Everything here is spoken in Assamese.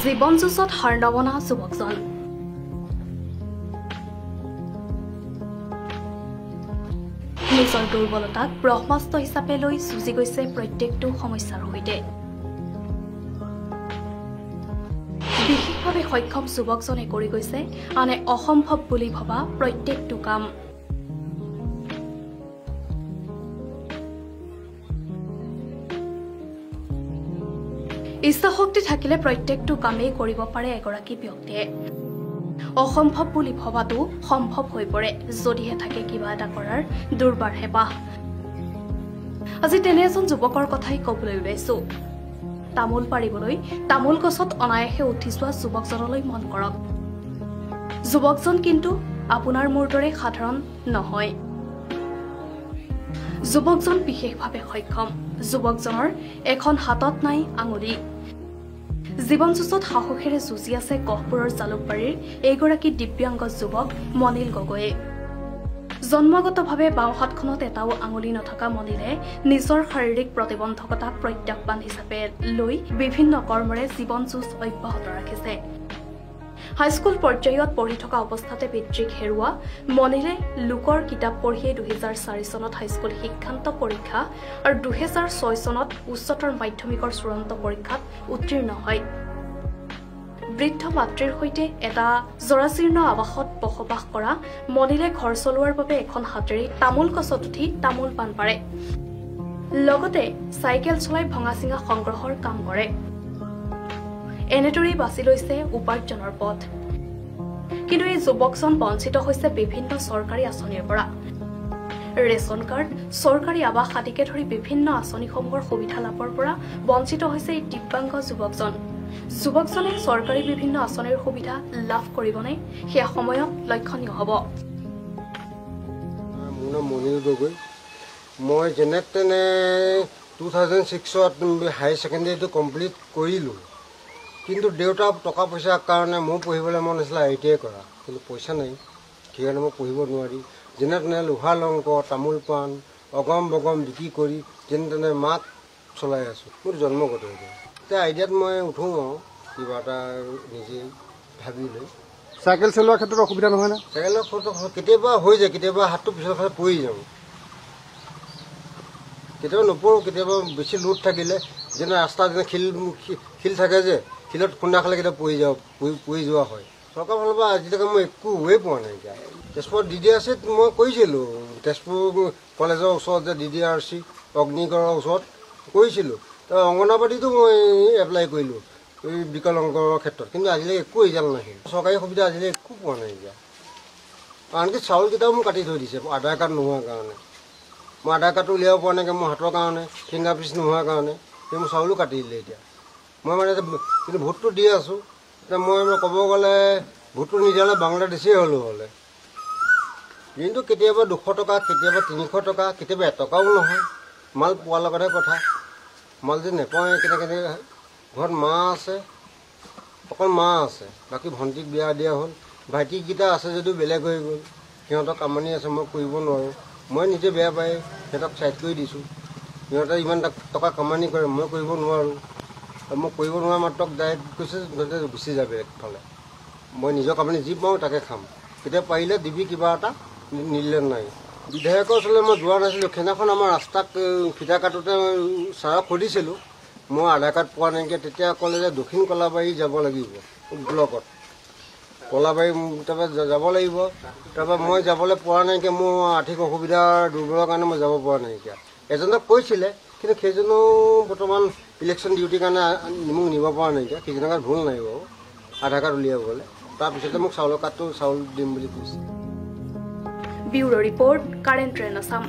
জীৱন যুঁজত হাৰ নমনা যুৱকজন নিজৰ দুৰ্বলতাক ব্ৰহ্মাস্ত্ৰ হিচাপে লৈ যুঁজি গৈছে প্ৰত্যেকটো সমস্যাৰ সৈতে বিশেষভাৱে সক্ষম যুৱকজনে কৰি গৈছে আনে অসম্ভৱ বুলি ভবা প্ৰত্যেকটো কাম ইচ্ছাশক্তি থাকিলে প্ৰত্যেকটো কামেই কৰিব পাৰে এগৰাকী ব্যক্তিয়ে অসম্ভৱ বুলি ভবাটো সম্ভৱ হৈ পৰে যদিহে থাকে কিবা এটা কৰাৰ দুৰ্বাৰ হেঁপাহ আজি তেনে এজন যুৱকৰ কথাই ক'বলৈ ওলাইছো তামোল পাৰিবলৈ তামোল গছত অনায়াসে উঠি যোৱা যুৱকজনলৈ মন কৰক যুৱকজন কিন্তু আপোনাৰ মোৰ দৰে সাধাৰণ নহয় যুৱকজন বিশেষভাৱে সক্ষম যুৱকজনৰ এখন হাতত নাই আঙুলি জীৱন যুঁজত সাহসেৰে যুঁজি আছে গহপুৰৰ জালুকবাৰীৰ এইগৰাকী দিব্যাংগ যুৱক মনিল গগৈয়ে জন্মগতভাৱে বাওঁ হাতখনত এটাও আঙুলি নথকা মনিলে নিজৰ শাৰীৰিক প্ৰতিবন্ধকতাক প্ৰত্যাহ্বান হিচাপে লৈ বিভিন্ন কৰ্মৰে জীৱন যুঁজ অব্যাহত ৰাখিছে হাইস্কুল পৰ্যায়ত পঢ়ি থকা অৱস্থাতে পিতৃক হেৰুৱা মনিলে লোকৰ কিতাপ পঢ়িয়ে 2004 চনত হাইস্কুল শিক্ষান্ত পৰীক্ষা আৰু 2006 চনত উচ্চতৰ মাধ্যমিকৰ চূড়ান্ত পৰীক্ষাত উত্তীৰ্ণ হয় বৃদ্ধ মাতৃৰ সৈতে এটা জৰাজীৰ্ণ আৱাসত বসবাস কৰা মনিলে ঘৰ চলোৱাৰ বাবে এখন হাতেৰে তামোল গছত উঠি তামোল পাণ পাৰে লগতে চাইকেল চলাই ভঙা চিঙা সংগ্ৰহৰ কাম কৰে এনেদৰেই বাছি লৈছে উপাৰ্জনৰ পথ কিন্তু এই যুৱকজন বঞ্চিত হৈছে বিভিন্ন চৰকাৰী আঁচনিৰ পৰা ৰেচন কাৰ্ড চৰকাৰী আৱাস আদিকে ধৰি বিভিন্ন আঁচনিসমূহৰ সুবিধা লাভৰ পৰা বঞ্চিত হৈছে এই দিব্যাংগ যুৱকজনে চৰকাৰী বিভিন্ন আঁচনিৰ সুবিধা লাভ কৰিবনে সেয়া সময়ত লক্ষণীয় হ'ব মোৰ নাম মনিল গগৈ মই যেনে তেনে 2006ত হায়াৰ ছেকেণ্ডেৰীটো কমপ্লিট কৰিলোঁ কিন্তু দেউতা টকা পইচাৰ কাৰণে মোৰ পঢ়িবলৈ মন আছিলে ITI কৰা কিন্তু পইচা নাই সেইকাৰণে মই পঢ়িব নোৱাৰি যেনে তেনে লোহাৰ লংক তামোল পাণ অগম বগম বিক্ৰী কৰি যেনে তেনে মাক চলাই আছোঁ মোৰ জন্মগত এতিয়া আইডিয়াত মই উঠোঁ আৰু কিবা এটা নিজে ভাবি লৈ চাইকেল চলোৱাৰ ক্ষেত্ৰত অসুবিধা নহয় না চাইকেলৰ ক্ষেত্ৰত কেতিয়াবা হৈ যায় কেতিয়াবা হাতটো পিছৰ ফালে পৰি যাওঁ কেতিয়াবা নপৰোঁ কেতিয়াবা বেছি লোড থাকিলে যেনে ৰাস্তা যেনে শিল থাকে যে শিলত খুন্দা খালে কেতিয়াবা পৰি যোৱা হয় চৰকাৰৰ ফালৰ পৰা আজিলৈকে মই একো ৱে পোৱা নাই এতিয়া তেজপুৰত DDRCত মই কৰিছিলোঁ তেজপুৰ কলেজৰ ওচৰত যে DDRC অগ্নিগড়ৰ ওচৰত কৰিছিলোঁ তাৰ অংগনাবাদীতো মই এপ্লাই কৰিলোঁ এই বিকলাংগৰ ক্ষেত্ৰত কিন্তু আজিলৈকে একো ৰিজাল্ট নাহিল চৰকাৰী সুবিধা আজিলৈকে একো পোৱা নাই এতিয়া আনকি চাউলকেইটাও মোক কাটি থৈ দিছে আধাৰ কাৰ্ড নোহোৱাৰ কাৰণে মই আধাৰ কাৰ্ডটো উলিয়াব পৰা নাইকিয়া মোৰ হাতৰ কাৰণে ফিংগাৰপ্ৰিণ্ট নোহোৱাৰ কাৰণে সেই মোৰ চাউলো কাটি দিলে এতিয়া মই মানে কিন্তু ভোটটো দি আছোঁ এতিয়া মই ক'ব গ'লে ভোটটো নিদিয়ালে বাংলাদেশেই হ'লে কিন্তু কেতিয়াবা 200 টকা কেতিয়াবা 300 টকা কেতিয়াবা 1 টকাও নহয় মাল পোৱাৰ লগতহে কথা মাল যে নেপাওঁ কেনেকৈ ঘৰত মা আছে অকল মা আছে বাকী ভণ্টিক বিয়া দিয়া হ'ল ভাইটিকেইটা আছে যদিও বেলেগ হৈ গ'ল সিহঁতক কামনি আছে মই কৰিব নোৱাৰোঁ মই নিজে বেয়া পাই সিহঁতক চাইড কৰি দিছোঁ সিহঁতে ইমান টকা কামানি কৰে মই কৰিব নোৱাৰোঁ মই কৰিব নোৱাৰা মাত্ৰক ডাইৰেক্ট কৈছে সিহঁতে গুচি যাবে একফালে মই নিজৰ কামনি যি পাওঁ তাকে খাম কেতিয়া পাৰিলে দিবি কিবা এটা নিলে নাই বিধায়কৰ ওচৰলৈ মই যোৱা নাছিলোঁ সেইদিনাখন আমাৰ ৰাস্তাক ফিটা কাটোতে ছাৰক সুধিছিলোঁ মই আধাৰ কাৰ্ড পোৱা নাইকিয়া তেতিয়া ক'লে যে দক্ষিণ কলাবাৰী যাব লাগিব ব্লকত কলাবাৰী তাৰপৰা যাব লাগিব তাৰপৰা মই যাবলৈ পৰা নাইকিয়া মোৰ আৰ্থিক অসুবিধাৰ দুৰ্বলৰ কাৰণে মই যাব পৰা নাইকিয়া এজনক কৈছিলে কিন্তু সেইজনো বৰ্তমান ইলেকশ্যন ডিউটিৰ কাৰণে মোক নিব পৰা নাইকিয়া সেইজনৰ গাত ভুল নাই বাৰু আধাৰ কাৰ্ড উলিয়াবলৈ তাৰপিছতে মোক চাউলৰ কাৰ্ডটো চাউল দিম বুলি কৈছে bureau report current train Assam